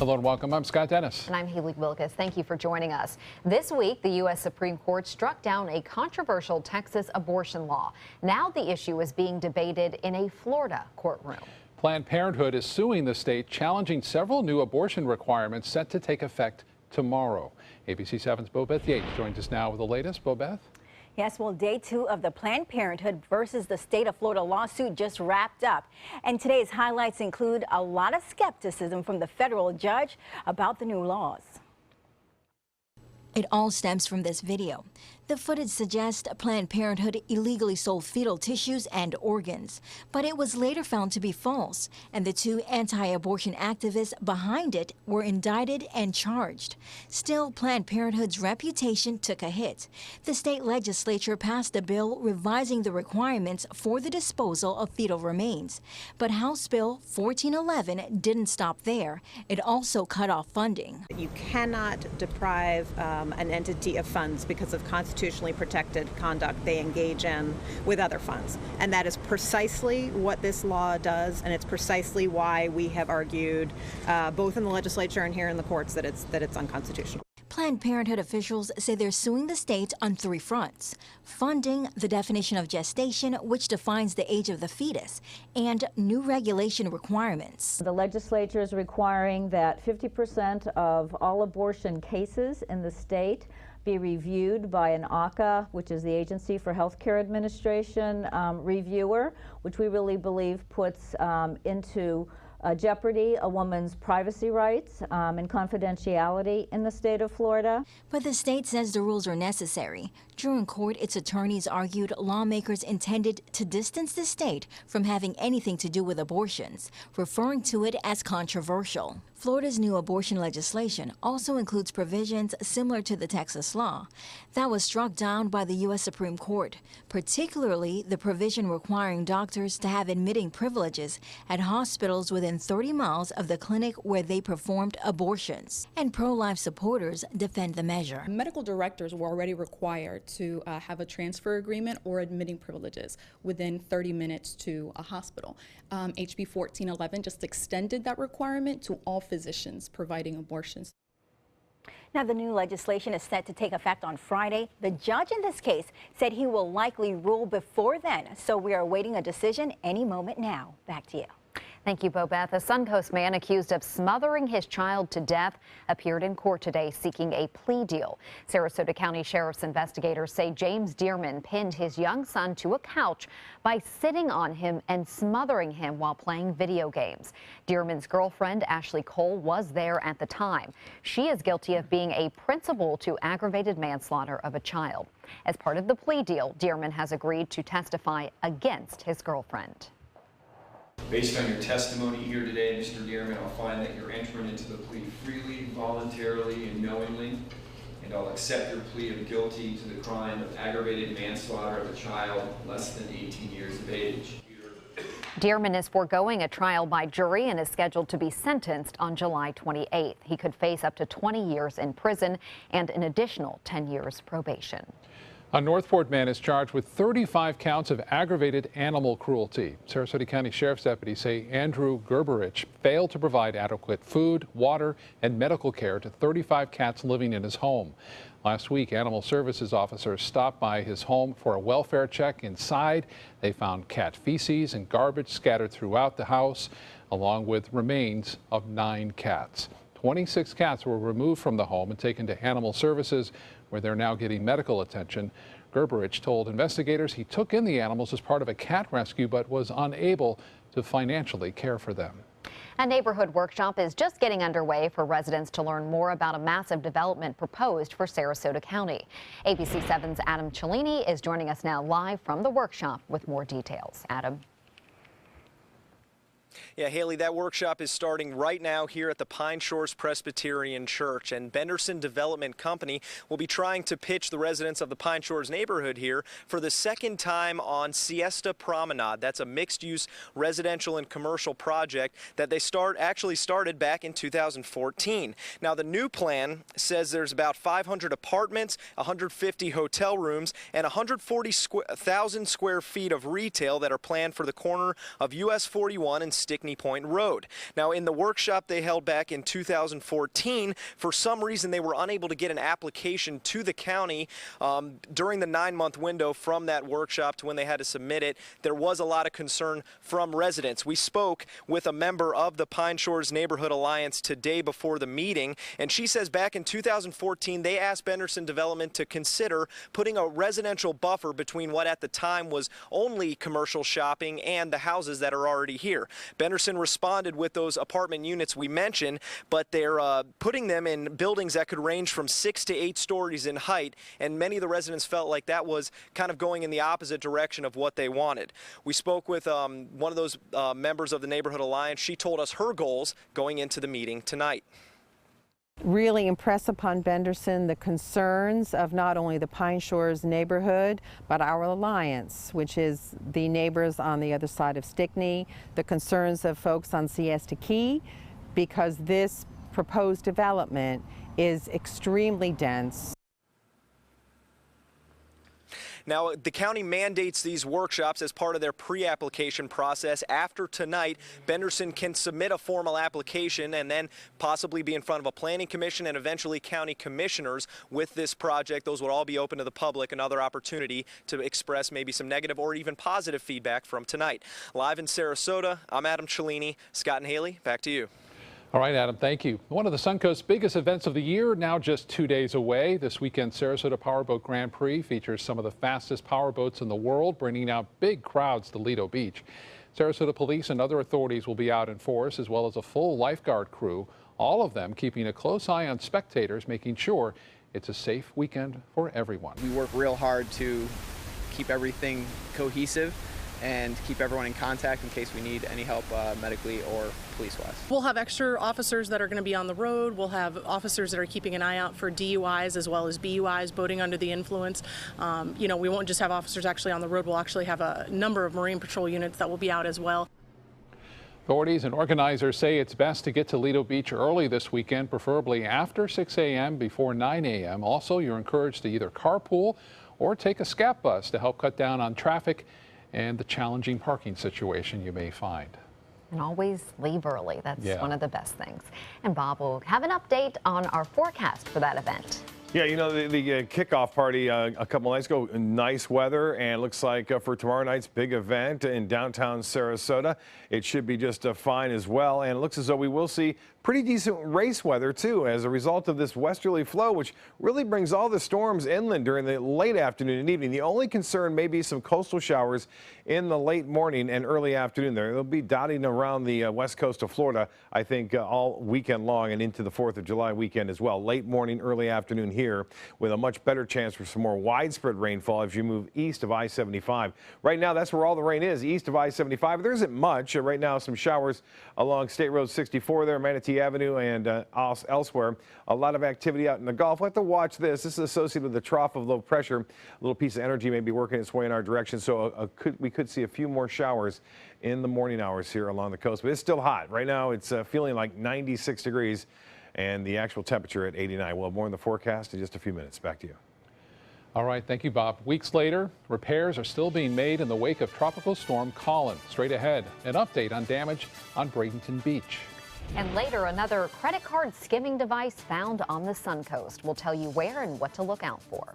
Hello and welcome. I'm Scott Dennis. And I'm Haley Wilkes. Thank you for joining us. This week, the U.S. Supreme Court struck down a controversial Texas abortion law. Now the issue is being debated in a Florida courtroom. Planned Parenthood is suing the state, challenging several new abortion requirements set to take effect tomorrow. ABC 7's Bobeth Yates joins us now with the latest. Bobeth? Yes, well, day 2 of the Planned Parenthood versus the state of Florida lawsuit just wrapped up. And today's highlights include a lot of skepticism from the federal judge about the new laws. It all stems from this video. The footage suggests Planned Parenthood illegally sold fetal tissues and organs, but it was later found to be false, and the 2 anti-abortion activists behind it were indicted and charged. Still, Planned Parenthood's reputation took a hit. The state legislature passed a bill revising the requirements for the disposal of fetal remains, but House Bill 1411 didn't stop there. It also cut off funding. You cannot deprive an entity of funds because of constitutionally protected conduct they engage in with other funds. And that is precisely what this law does, and it's precisely why we have argued both in the legislature and here in the courts that it's unconstitutional. Planned Parenthood officials say they're suing the state on 3 fronts: funding, the definition of gestation, which defines the age of the fetus, and new regulation requirements. The legislature is requiring that 50% of all abortion cases in the state be reviewed by an AHCA, which is the Agency for Healthcare Administration reviewer, which we really believe puts into jeopardy a woman's privacy rights and confidentiality in the state of Florida. But the state says the rules are necessary. During court, its attorneys argued lawmakers intended to distance the state from having anything to do with abortions, referring to it as controversial. Florida's new abortion legislation also includes provisions similar to the Texas law. That was struck down by the U.S. Supreme Court, particularly the provision requiring doctors to have admitting privileges at hospitals within 30 miles of the clinic where they performed abortions. And pro-life supporters defend the measure. Medical directors were already required to have a transfer agreement or admitting privileges within 30 minutes to a hospital. HB 1411 just extended that requirement to all physicians providing abortions. Now, the new legislation is set to take effect on Friday. The judge in this case said he will likely rule before then, so we are awaiting a decision any moment now. Back to you. Thank you, Bobeth. A Suncoast man accused of smothering his child to death appeared in court today seeking a plea deal. Sarasota County Sheriff's investigators say James Dearman pinned his young son to a couch by sitting on him and smothering him while playing video games. Dearman's girlfriend, Ashley Cole, was there at the time. She is guilty of being a principal to aggravated manslaughter of a child. As part of the plea deal, Dearman has agreed to testify against his girlfriend. Based on your testimony here today, Mr. Dearman, I'll find that you're entering into the plea freely, voluntarily, and knowingly, and I'll accept your plea of guilty to the crime of aggravated manslaughter of a child less than 18 years of age. Dearman is foregoing a trial by jury and is scheduled to be sentenced on July 28th. He could face up to 20 years in prison and an additional 10 years probation. A Northport man is charged with 35 counts of aggravated animal cruelty. Sarasota County Sheriff's deputies say Andrew Gerberich failed to provide adequate food, water, and medical care to 35 cats living in his home. Last week, animal services officers stopped by his home for a welfare check. Inside, they found cat feces and garbage scattered throughout the house, along with remains of 9 cats. 26 cats were removed from the home and taken to animal services, where they're now getting medical attention. Gerberich told investigators he took in the animals as part of a cat rescue, but was unable to financially care for them. A neighborhood workshop is just getting underway for residents to learn more about a massive development proposed for Sarasota County. ABC 7's Adam Cellini is joining us now live from the workshop with more details. Adam. Yeah, Haley, that workshop is starting right now here at the Pine Shores Presbyterian Church, and Benderson Development Company will be trying to pitch the residents of the Pine Shores neighborhood here for the second time on Siesta Promenade. That's a mixed-use residential and commercial project that they actually started back in 2014. Now, the new plan says there's about 500 apartments, 150 hotel rooms, and 140,000 square feet of retail that are planned for the corner of US 41 and Stickney Point Road. Now, in the workshop they held back in 2014, for some reason they were unable to get an application to the county during the 9-month window from that workshop to when they had to submit it. There was a lot of concern from residents. We spoke with a member of the Pine Shores Neighborhood Alliance today before the meeting, and she says back in 2014 they asked Benderson Development to consider putting a residential buffer between what at the time was only commercial shopping and the houses that are already here. Benderson responded with those apartment units we mentioned, but they're putting them in buildings that could range from 6 to 8 stories in height, and many of the residents felt like that was kind of going in the opposite direction of what they wanted. We spoke with one of those members of the Neighborhood Alliance. She told us her goals going into the meeting tonight. Really impress upon Benderson the concerns of not only the Pine Shores neighborhood, but our alliance, which is the neighbors on the other side of Stickney, the concerns of folks on Siesta Key, because this proposed development is extremely dense. Now, the county mandates these workshops as part of their pre-application process. After tonight, Benderson can submit a formal application and then possibly be in front of a planning commission and eventually county commissioners with this project. Those would all be open to the public, another opportunity to express maybe some negative or even positive feedback from tonight. Live in Sarasota, I'm Adam Cellini. Scott and Haley, back to you. All right, Adam, thank you. One of the Suncoast's biggest events of the year, now just 2 days away. This weekend, Sarasota Powerboat Grand Prix features some of the fastest powerboats in the world, bringing out big crowds to Lido Beach. Sarasota police and other authorities will be out in force, as well as a full lifeguard crew, all of them keeping a close eye on spectators, making sure it's a safe weekend for everyone. We work real hard to keep everything cohesive and keep everyone in contact in case we need any help medically or police-wise. We'll have extra officers that are going to be on the road. We'll have officers that are keeping an eye out for DUIs as well as BUIs, boating under the influence. You know, we won't just have officers actually on the road. We'll actually have a number of Marine Patrol units that will be out as well. Authorities and organizers say it's best to get to Lido Beach early this weekend, preferably after 6 a.m. before 9 a.m. Also, you're encouraged to either carpool or take a SCAP bus to help cut down on traffic and the challenging parking situation you may find. And always leave early. That's one of the best things. And Bob will have an update on our forecast for that event. Yeah, you know, the kickoff party a couple nights ago, nice weather, and looks like for tomorrow night's big event in downtown Sarasota, it should be just fine as well. And it looks as though we will see pretty decent race weather, too, as a result of this westerly flow, which really brings all the storms inland during the late afternoon and evening. The only concern may be some coastal showers in the late morning and early afternoon. They'll be dotting around the west coast of Florida, I think, all weekend long and into the 4th of July weekend as well. Late morning, early afternoon here, with a much better chance for some more widespread rainfall as you move east of I-75. Right now, that's where all the rain is, east of I-75. There isn't much. Right now, some showers along State Road 64 there, Manatee Avenue, and elsewhere. A lot of activity out in the Gulf. We'll have to watch this. This is associated with the trough of low pressure. A little piece of energy may be working its way in our direction, so we could see a few more showers in the morning hours here along the coast. But it's still hot. Right now, it's feeling like 96 degrees, and the actual temperature at 89. We'll have more in the forecast in just a few minutes. Back to you. All right, thank you, Bob. Weeks later, repairs are still being made in the wake of Tropical Storm Colin. Straight ahead, an update on damage on Bradenton Beach. And later, another credit card skimming device found on the Suncoast. We'll tell you where and what to look out for.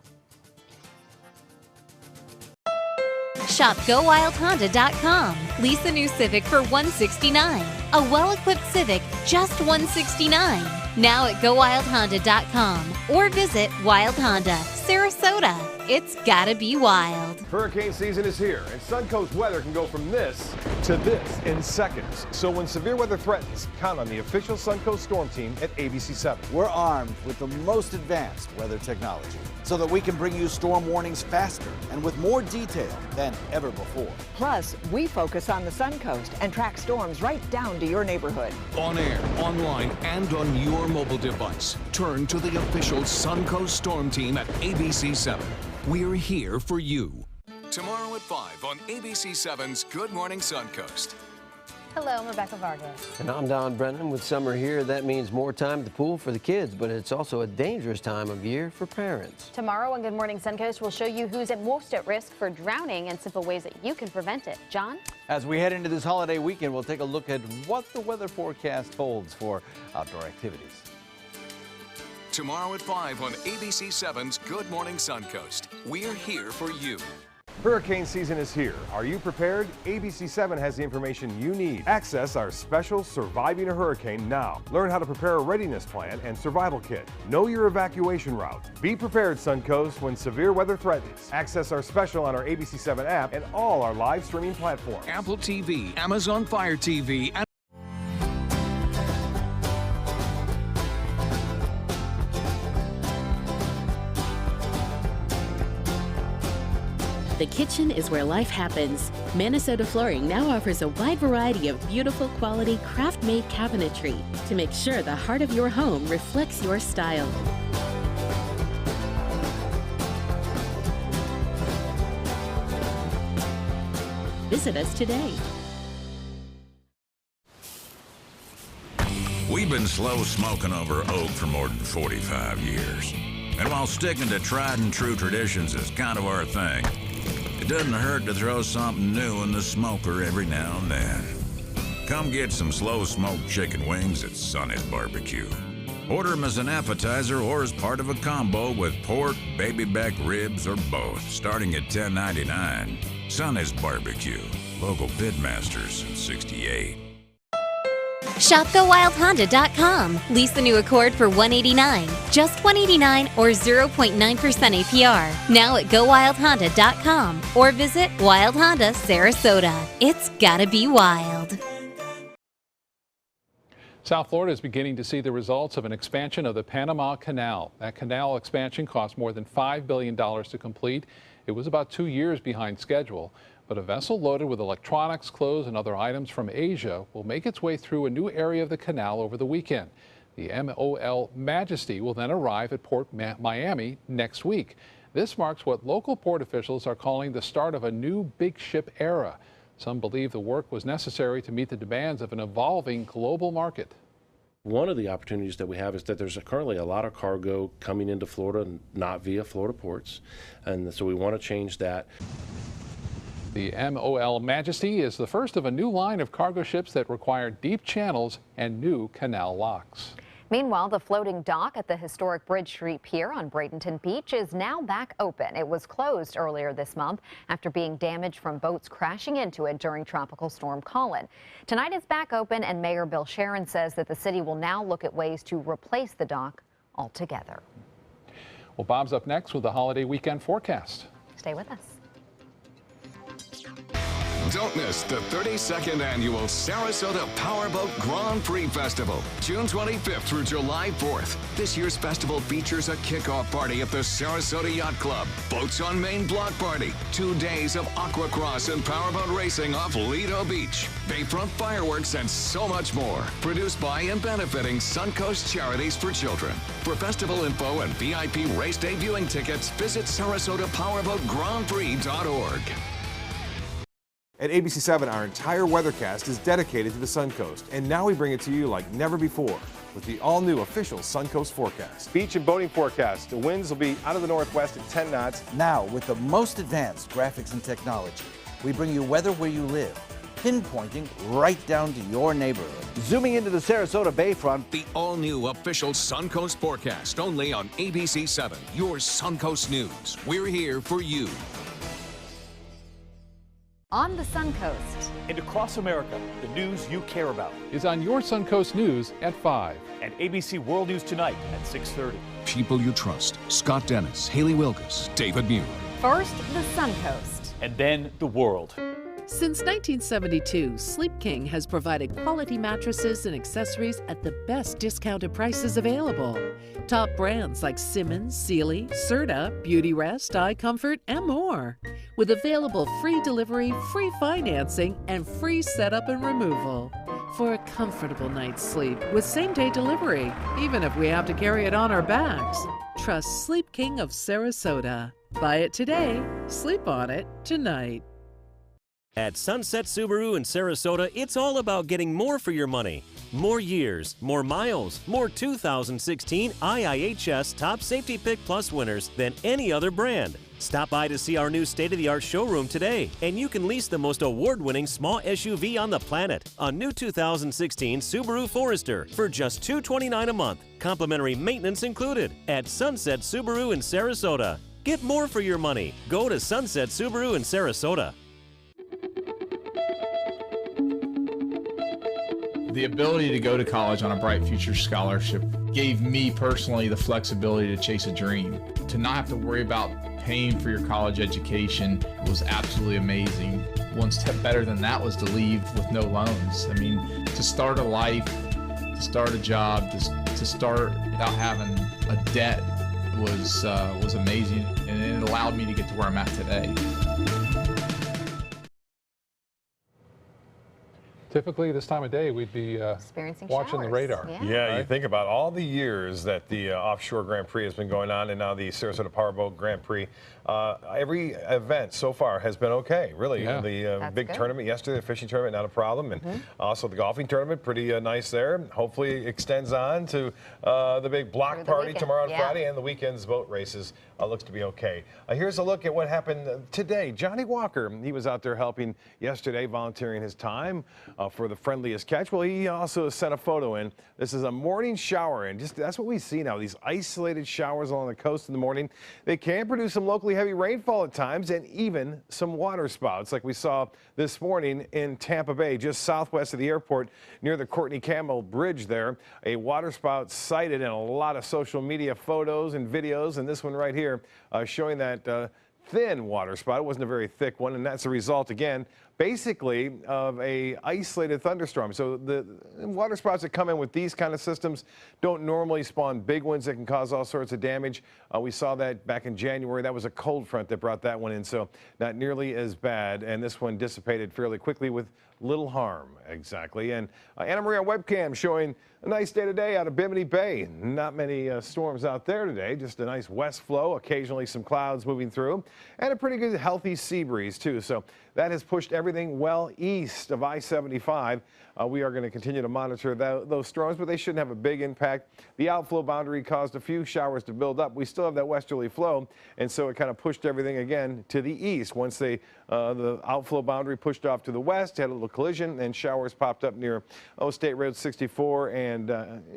Shop GoWildHonda.com. Lease a new Civic for $169. A well-equipped Civic, just $169. Now at GoWildHonda.com or visit Wild Honda, Sarasota. It's gotta be wild. Hurricane season is here, and Suncoast weather can go from this to this in seconds. So when severe weather threatens, count on the official Suncoast Storm Team at ABC7. We're armed with the most advanced weather technology so that we can bring you storm warnings faster and with more detail than ever before. Plus, we focus on the Suncoast and track storms right down to your neighborhood. On air, online, and on your mobile device. Turn to the official Suncoast Storm Team at ABC7. We're here for you. Tomorrow at 5 on ABC7's Good Morning Suncoast. Hello, I'm Rebecca Vargas. And I'm Don Brennan. With summer here, that means more time at the pool for the kids, but it's also a dangerous time of year for parents. Tomorrow on Good Morning Suncoast, we'll show you who's most at risk for drowning and simple ways that you can prevent it. John? As we head into this holiday weekend, we'll take a look at what the weather forecast holds for outdoor activities. Tomorrow at 5 on ABC 7's Good Morning Suncoast. We're here for you. Hurricane season is here. Are you prepared? ABC 7 has the information you need. Access our special Surviving a Hurricane now. Learn how to prepare a readiness plan and survival kit. Know your evacuation route. Be prepared, Suncoast, when severe weather threatens. Access our special on our ABC 7 app and all our live streaming platforms. Apple TV, Amazon Fire TV, and The kitchen is where life happens. Minnesota Flooring now offers a wide variety of beautiful quality craft-made cabinetry to make sure the heart of your home reflects your style. Visit us today. We've been slow smoking over oak for more than 45 years. And while sticking to tried and true traditions is kind of our thing, it doesn't hurt to throw something new in the smoker every now and then. Come get some slow smoked chicken wings at Sonny's Barbecue. Order them as an appetizer or as part of a combo with pork, baby back ribs, or both, starting at $10.99. Sonny's Barbecue, local pitmasters since '68. Shop GoWildHonda.com. Lease the new Accord for $189, just $189 or 0.9% APR. Now at GoWildHonda.com or visit Wild Honda Sarasota. It's gotta be wild. South Florida is beginning to see the results of an expansion of the Panama Canal. That canal expansion cost more than $5 billion to complete. It was about 2 years behind schedule. But a vessel loaded with electronics, clothes, and other items from Asia will make its way through a new area of the canal over the weekend. The MOL Majesty will then arrive at Port Miami next week. This marks what local port officials are calling the start of a new big ship era. Some believe the work was necessary to meet the demands of an evolving global market. One of the opportunities that we have is that there's currently a lot of cargo coming into Florida, not via Florida ports, and so we want to change that. The MOL Majesty is the first of a new line of cargo ships that require deep channels and new canal locks. Meanwhile, the floating dock at the historic Bridge Street Pier on Bradenton Beach is now back open. It was closed earlier this month after being damaged from boats crashing into it during Tropical Storm Colin. Tonight it's back open, and Mayor Bill Sharon says that the city will now look at ways to replace the dock altogether. Well, Bob's up next with the holiday weekend forecast. Stay with us. Don't miss the 32nd Annual Sarasota Powerboat Grand Prix Festival, June 25th through July 4th. This year's festival features a kickoff party at the Sarasota Yacht Club, Boats on Main block party, 2 days of aquacross and powerboat racing off Lido Beach, Bayfront fireworks, and so much more. Produced by and benefiting Suncoast Charities for Children. For festival info and VIP race day viewing tickets, visit SarasotaPowerboatGrandPrix.org. At ABC 7, our entire weathercast is dedicated to the Suncoast, and now we bring it to you like never before with the all-new official Suncoast forecast. Beach and boating forecast. The winds will be out of the northwest at 10 knots. Now, with the most advanced graphics and technology, we bring you weather where you live, pinpointing right down to your neighborhood. Zooming into the Sarasota Bayfront, The all-new official Suncoast forecast, only on ABC 7, your Suncoast News. We're here for you. On the Suncoast. And across America, the news you care about is on your Suncoast News at 5. And ABC World News Tonight at 6:30. People you trust. Scott Dennis, Haley Wilkes, David Muir. First, the Suncoast. And then the world. Since 1972, Sleep King has provided quality mattresses and accessories at the best discounted prices available. Top brands like Simmons, Sealy, Serta, Beautyrest, iComfort, and more. With available free delivery, free financing, and free setup and removal. For a comfortable night's sleep with same-day delivery, even if we have to carry it on our backs. Trust Sleep King of Sarasota. Buy it today, sleep on it tonight. At Sunset Subaru in Sarasota, it's all about getting more for your money. More years, more miles, more 2016 IIHS Top Safety Pick Plus winners than any other brand. Stop by to see our new state-of-the-art showroom today, and you can lease the most award-winning small SUV on the planet, a new 2016 Subaru Forester, for just $229 a month. Complimentary maintenance included at Sunset Subaru in Sarasota. Get more for your money. Go to Sunset Subaru in Sarasota. The ability to go to college on a Bright Future Scholarship gave me personally the flexibility to chase a dream. To not have to worry about paying for your college education was absolutely amazing. One step better than that was to leave with no loans. I mean, to start a life, to start a job, to start without having a debt was amazing, and it allowed me to get to where I'm at today. Typically, this time of day, we'd be experiencing watching showers. the radar. Yeah, right? You think about all the years that the offshore Grand Prix has been going on, and now the Sarasota Powerboat Grand Prix. Every event so far has been okay, really. Yeah. The big tournament yesterday, the fishing tournament, not a problem, and also the golfing tournament, pretty nice there. Hopefully extends on to the big block party tomorrow and Friday, and the weekend's boat races. Looks to be okay. Here's a look at what happened today. Johnny Walker, he was out there helping yesterday, volunteering his time for the friendliest catch. Well, he also sent a photo in. This is a morning shower, and just that's what we see now, these isolated showers along the coast in the morning. They can produce some locally heavy rainfall at times, and even some water spouts like we saw this morning in Tampa Bay, just southwest of the airport near the Courtney Campbell Bridge there. A water spout sighted in a lot of social media photos and videos, and this one right here showing that thin water spout. It wasn't a very thick one, and that's a result, again, basically of a isolated thunderstorm. So the water spouts that come in with these kind of systems don't normally spawn big ones that can cause all sorts of damage. We saw that back in January. That was a cold front that brought that one in, so not nearly as bad. And this one dissipated fairly quickly with little harm, exactly. And Anna Maria webcam showing a nice day today out of Bimini Bay. Not many storms out there today, just a nice west flow, occasionally some clouds moving through, and a pretty good healthy sea breeze too. So that has pushed everything well east of I-75. We are going to continue to monitor those storms, but they shouldn't have a big impact. The outflow boundary caused a few showers to build up. We still have that westerly flow, and so it kind of pushed everything again to the east. Once the outflow boundary pushed off to the west, had a little collision, and showers popped up near State Road 64 and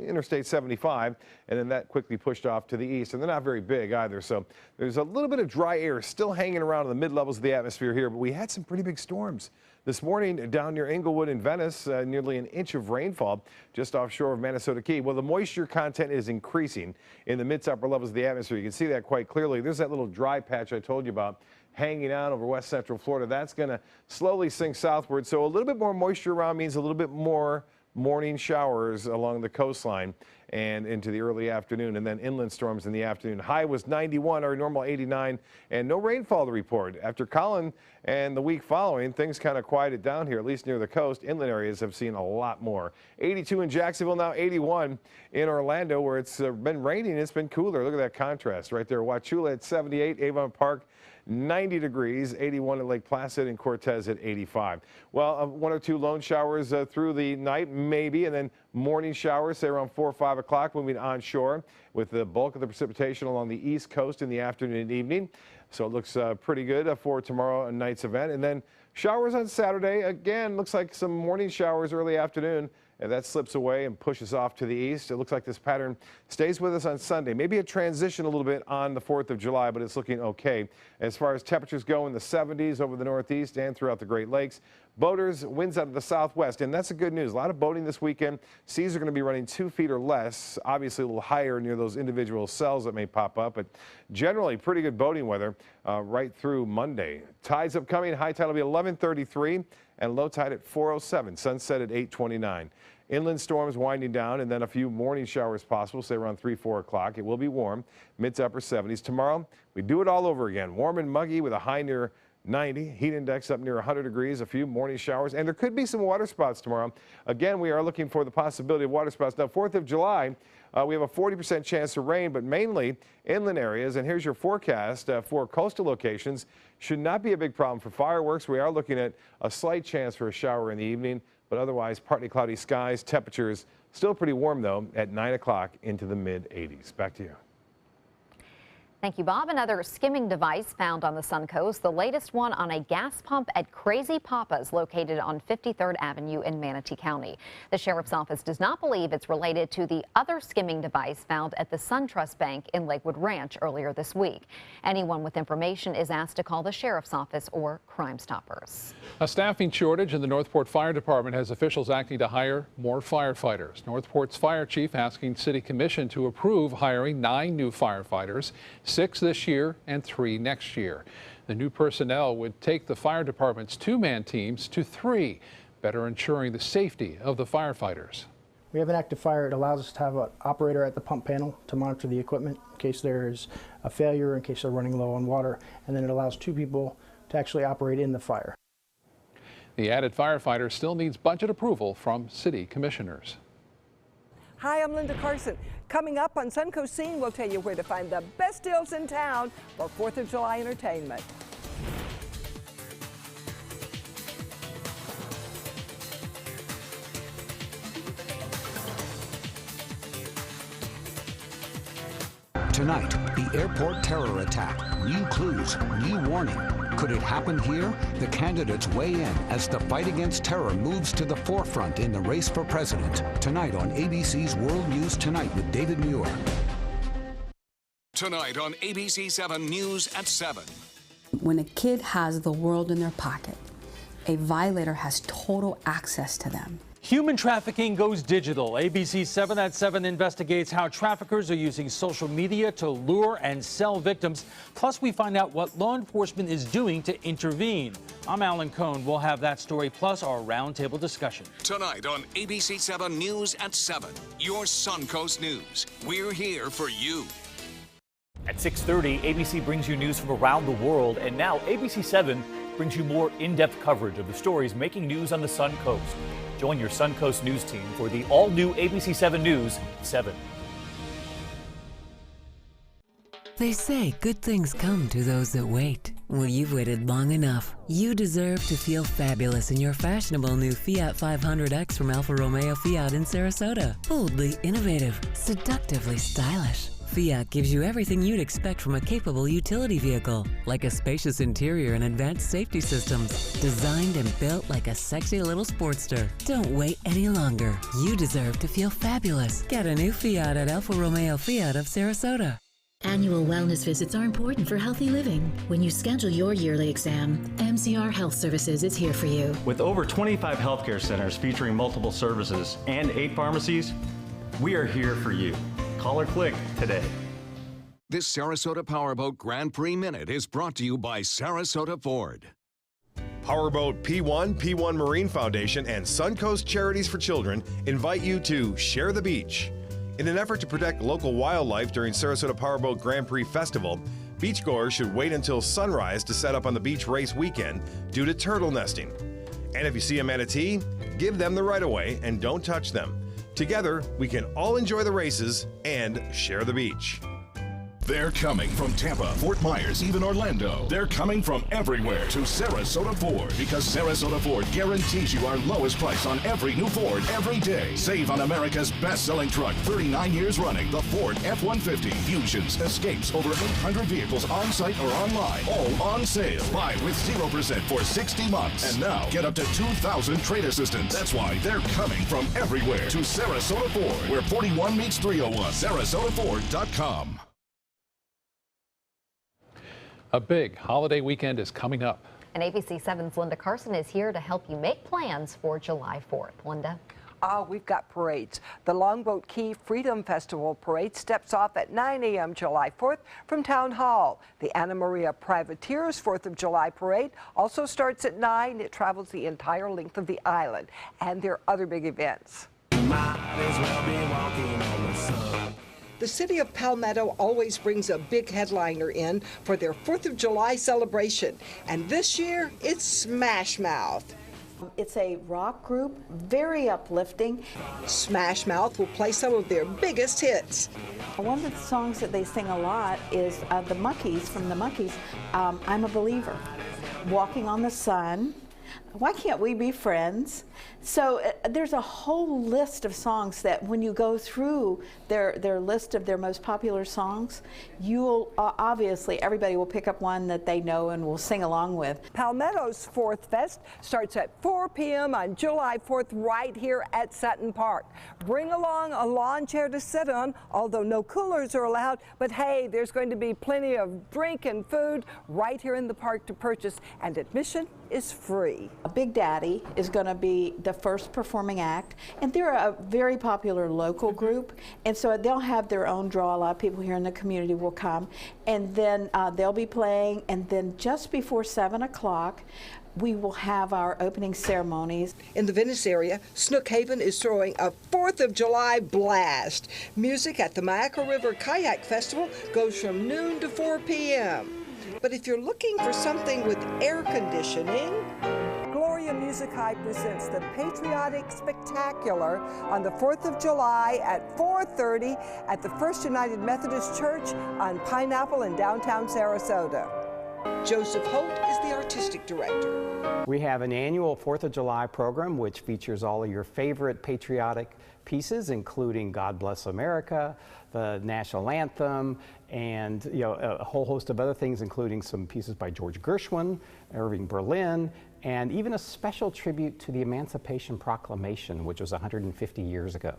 Interstate 75, and then that quickly pushed off to the east. And they're not very big either, so there's a little bit of dry air still hanging around in the mid-levels of the atmosphere here, but we had some pretty big storms this morning down near Inglewood and Venice, nearly an inch of rainfall just offshore of Manasota Key. Well, the moisture content is increasing in the mid to upper levels of the atmosphere. You can see that quite clearly. There's that little dry patch I told you about hanging out over west central Florida. That's going to slowly sink southward. So a little bit more moisture around means a little bit more morning showers along the coastline and into the early afternoon, and then inland storms in the afternoon. High was 91, our normal 89, and no rainfall to report. After Colin and the week following, things kind of quieted down here, at least near the coast. Inland areas have seen a lot more. 82 in Jacksonville, now 81 in Orlando, where it's been raining. It's been cooler. Look at that contrast right there. Wauchula at 78, Avon Park 90 degrees, 81 at Lake Placid, and Cortez at 85. Well, 1 or 2 lone showers through the night, maybe, and then morning showers, say around 4 or 5 o'clock, moving onshore with the bulk of the precipitation along the east coast in the afternoon and evening. So it looks pretty good for tomorrow night's event. And then showers on Saturday. Again, looks like some morning showers early afternoon. And that slips away and pushes off to the east. It looks like this pattern stays with us on Sunday. Maybe a transition a little bit on the 4th of July, but it's looking okay. As far as temperatures go, in the 70s over the Northeast and throughout the Great Lakes. Boaters, winds out of the southwest, and that's the good news. A lot of boating this weekend. Seas are going to be running 2 feet or less, obviously a little higher near those individual cells that may pop up, but generally pretty good boating weather right through Monday. Tides upcoming. High tide will be 11:33 and low tide at 4:07. Sunset at 8:29. Inland storms winding down, and then a few morning showers possible, say around 3, 4 o'clock. It will be warm, mid to upper 70s. Tomorrow, we do it all over again. Warm and muggy with a high near 90. Heat index up near 100 degrees, a few morning showers, and there could be some water spots tomorrow. Again, we are looking for the possibility of water spots. Now, 4th of July, we have a 40% chance of rain, but mainly inland areas. And here's your forecast for coastal locations. Should not be a big problem for fireworks. We are looking at a slight chance for a shower in the evening, but otherwise partly cloudy skies. Temperatures still pretty warm, though, at 9 o'clock into the mid-80s. Back to you. Thank you, Bob. Another skimming device found on the Suncoast, the latest one on a gas pump at Crazy Papa's located on 53rd Avenue in Manatee County. The sheriff's office does not believe it's related to the other skimming device found at the SunTrust Bank in Lakewood Ranch earlier this week. Anyone with information is asked to call the sheriff's office or Crime Stoppers. A staffing shortage in the Northport Fire Department has officials acting to hire more firefighters. Northport's fire chief asking City Commission to approve hiring 9 new firefighters. 6 this year and 3 next year. The new personnel would take the fire department's 2-man teams to 3, better ensuring the safety of the firefighters. We have an active fire. It allows us to have an operator at the pump panel to monitor the equipment in case there is a failure, in case they're running low on water, and then it allows 2 people to actually operate in the fire. The added firefighter still needs budget approval from city commissioners. Hi, I'm Linda Carson. Coming up on Suncoast Scene, we'll tell you where to find the best deals in town for 4th of July entertainment. Tonight, the airport terror attack. New clues, new warning. Could it happen here? The candidates weigh in as the fight against terror moves to the forefront in the race for president. Tonight on ABC's World News Tonight with David Muir. Tonight on ABC 7 News at 7. When a kid has the world in their pocket, a violator has total access to them. Human trafficking goes digital. ABC 7 at 7 investigates how traffickers are using social media to lure and sell victims. Plus, we find out what law enforcement is doing to intervene. I'm Alan Cohn. We'll have that story plus our roundtable discussion. Tonight on ABC 7 News at 7. Your Suncoast News. We're here for you. At 6:30, ABC brings you news from around the world. And now ABC 7 brings you more in-depth coverage of the stories making news on the Suncoast. Join your Suncoast News team for the all-new ABC 7 News 7. They say good things come to those that wait. Well, you've waited long enough. You deserve to feel fabulous in your fashionable new Fiat 500X from Alfa Romeo Fiat in Sarasota. Boldly innovative, seductively stylish. Fiat gives you everything you'd expect from a capable utility vehicle, like a spacious interior and advanced safety systems, designed and built like a sexy little Sportster. Don't wait any longer. You deserve to feel fabulous. Get a new Fiat at Alfa Romeo Fiat of Sarasota. Annual wellness visits are important for healthy living. When you schedule your yearly exam, MCR Health Services is here for you. With over 25 healthcare centers featuring multiple services and 8 pharmacies, we are here for you. Call or click today. This Sarasota Powerboat Grand Prix Minute is brought to you by Sarasota Ford. Powerboat P1 Marine Foundation, and Suncoast Charities for Children invite you to Share the Beach. In an effort to protect local wildlife during Sarasota Powerboat Grand Prix Festival, beachgoers should wait until sunrise to set up on the beach race weekend due to turtle nesting. And if you see a manatee, give them the right-of-way and don't touch them. Together, we can all enjoy the races and share the beach. They're coming from Tampa, Fort Myers, even Orlando. They're coming from everywhere to Sarasota Ford, because Sarasota Ford guarantees you our lowest price on every new Ford every day. Save on America's best-selling truck, 39 years running, the Ford F-150. Fusions, Escapes, over 800 vehicles on-site or online, all on sale. Buy with 0% for 60 months. And now, get up to $2,000 trade assistance. That's why they're coming from everywhere to Sarasota Ford, where 41 meets 301. SarasotaFord.com. A big holiday weekend is coming up. And ABC 7's Linda Carson is here to help you make plans for July 4th. Linda? We've got parades. The Longboat Key Freedom Festival Parade steps off at 9 a.m. July 4th from Town Hall. The Anna Maria Privateers 4th of July Parade also starts at 9. It travels the entire length of the island. And there are other big events. Might as well be walking on the sun. The city of Palmetto always brings a big headliner in for their 4th of July celebration, and this year it's Smash Mouth. It's a rock group, very uplifting. Smash Mouth will play some of their biggest hits. One of the songs that they sing a lot is the Monkees, from the Monkees, I'm a Believer, Walking on the Sun, Why Can't We Be Friends? So there's a whole list of songs that when you go through their list of their most popular songs, you'll obviously, everybody will pick up one that they know and will sing along with. Palmetto's 4th Fest starts at 4 p.m. on July 4th right here at Sutton Park. Bring along a lawn chair to sit on, although no coolers are allowed, but hey, there's going to be plenty of drink and food right here in the park to purchase, and admission is free. Big Daddy is going to be the first performing act, and they're a very popular local group, and so they'll have their own draw. A lot of people here in the community will come, and then they'll be playing, and then just before 7 o'clock we will have our opening ceremonies. In the Venice area, Snook Haven is throwing a 4th of July blast. Music at the Mayaca River Kayak Festival goes from noon to 4 p.m. But if you're looking for something with air conditioning, Gloria Music High presents the Patriotic Spectacular on the 4th of July at 4:30 at the First United Methodist Church on Pineapple in downtown Sarasota. Joseph Holt is the artistic director. We have an annual 4th of July program which features all of your favorite patriotic pieces, including God Bless America, the national anthem, and a whole host of other things, including some pieces by George Gershwin, Irving Berlin, and even a special tribute to the Emancipation Proclamation, which was 150 years ago.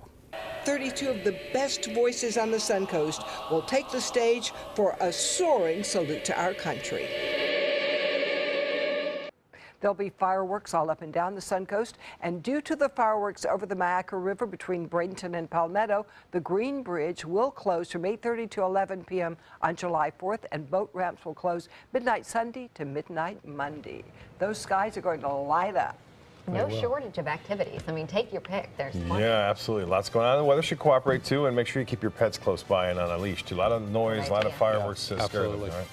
32 of the best voices on the Suncoast will take the stage for a soaring salute to our country. There'll be fireworks all up and down the Suncoast, and due to the fireworks over the Mayaca River between Bradenton and Palmetto, the Green Bridge will close from 8:30 to 11 p.m. on July 4th, and boat ramps will close midnight Sunday to midnight Monday. Those skies are going to light up. No shortage of activities. I mean, take your pick. There's plenty. Yeah, absolutely. Lots going on. The weather should cooperate too, and make sure you keep your pets close by and on a leash too. A lot of noise, a lot of fireworks to scare them. All right?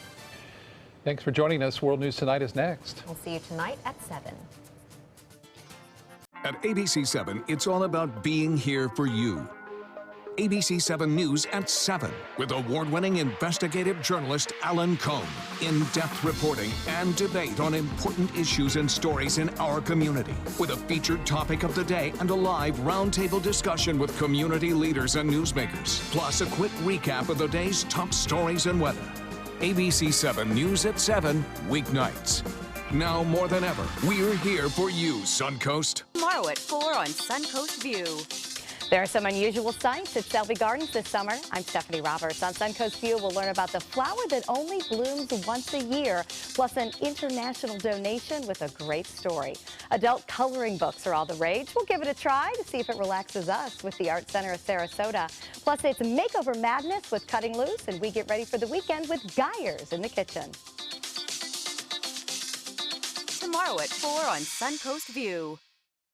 Thanks for joining us. World News Tonight is next. We'll see you tonight at 7. At ABC 7, it's all about being here for you. ABC 7 News at 7 with award-winning investigative journalist Alan Cohn. In-depth reporting and debate on important issues and stories in our community with a featured topic of the day and a live roundtable discussion with community leaders and newsmakers. Plus a quick recap of the day's top stories and weather. ABC 7 News at 7, weeknights. Now more than ever, we're here for you, Suncoast. Tomorrow at 4 on Suncoast View. There are some unusual sights at Selby Gardens this summer. I'm Stephanie Roberts. On Suncoast View, we'll learn about the flower that only blooms once a year, plus an international donation with a great story. Adult coloring books are all the rage. We'll give it a try to see if it relaxes us with the Art Center of Sarasota. Plus, it's Makeover Madness with Cutting Loose, and we get ready for the weekend with Geyers in the kitchen. Tomorrow at 4 on Suncoast View.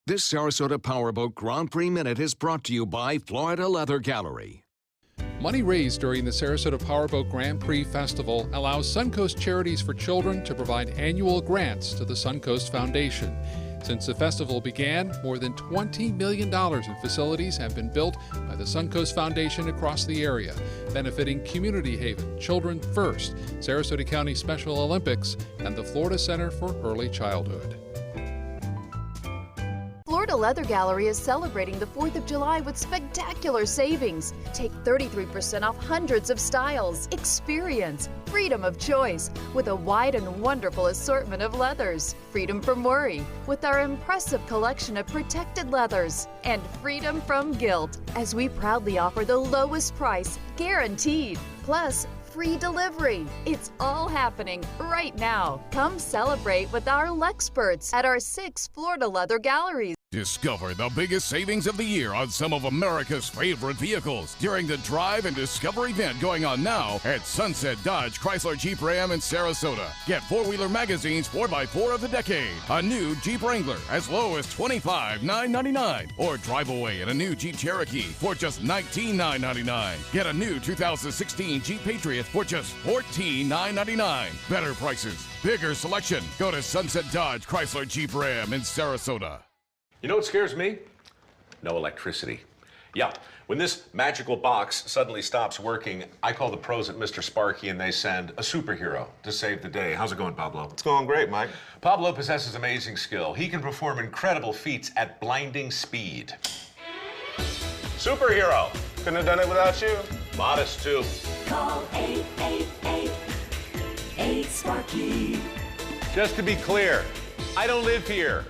This Sarasota Powerboat Grand Prix Minute is brought to you by Florida Leather Gallery. Money raised during the Sarasota Powerboat Grand Prix Festival allows Suncoast Charities for Children to provide annual grants to the Suncoast Foundation. Since the festival began, more than $20 million in facilities have been built by the Suncoast Foundation across the area, benefiting Community Haven, Children First, Sarasota County Special Olympics, and the Florida Center for Early Childhood. Florida Leather Gallery is celebrating the 4th of July with spectacular savings. Take 33% off hundreds of styles. Experience freedom of choice with a wide and wonderful assortment of leathers. Freedom from worry with our impressive collection of protected leathers. And freedom from guilt as we proudly offer the lowest price guaranteed. Plus, free delivery. It's all happening right now. Come celebrate with our Lexperts at our 6 Florida Leather Galleries. Discover the biggest savings of the year on some of America's favorite vehicles during the Drive and Discover event going on now at Sunset Dodge Chrysler Jeep Ram in Sarasota. Get four-wheeler magazines 4x4 of the decade, a new Jeep Wrangler as low as $25,999, or drive away in a new Jeep Cherokee for just $19,999. Get a new 2016 Jeep Patriot for just $14,999. Better prices, bigger selection. Go to Sunset Dodge Chrysler Jeep Ram in Sarasota. You know what scares me? No electricity. Yeah, when this magical box suddenly stops working, I call the pros at Mr. Sparky and they send a superhero to save the day. How's it going, Pablo? It's going great, Mike. Pablo possesses amazing skill. He can perform incredible feats at blinding speed. Superhero! Couldn't have done it without you. Modest, too. Call 888-8-SPARKY. Just to be clear, I don't live here.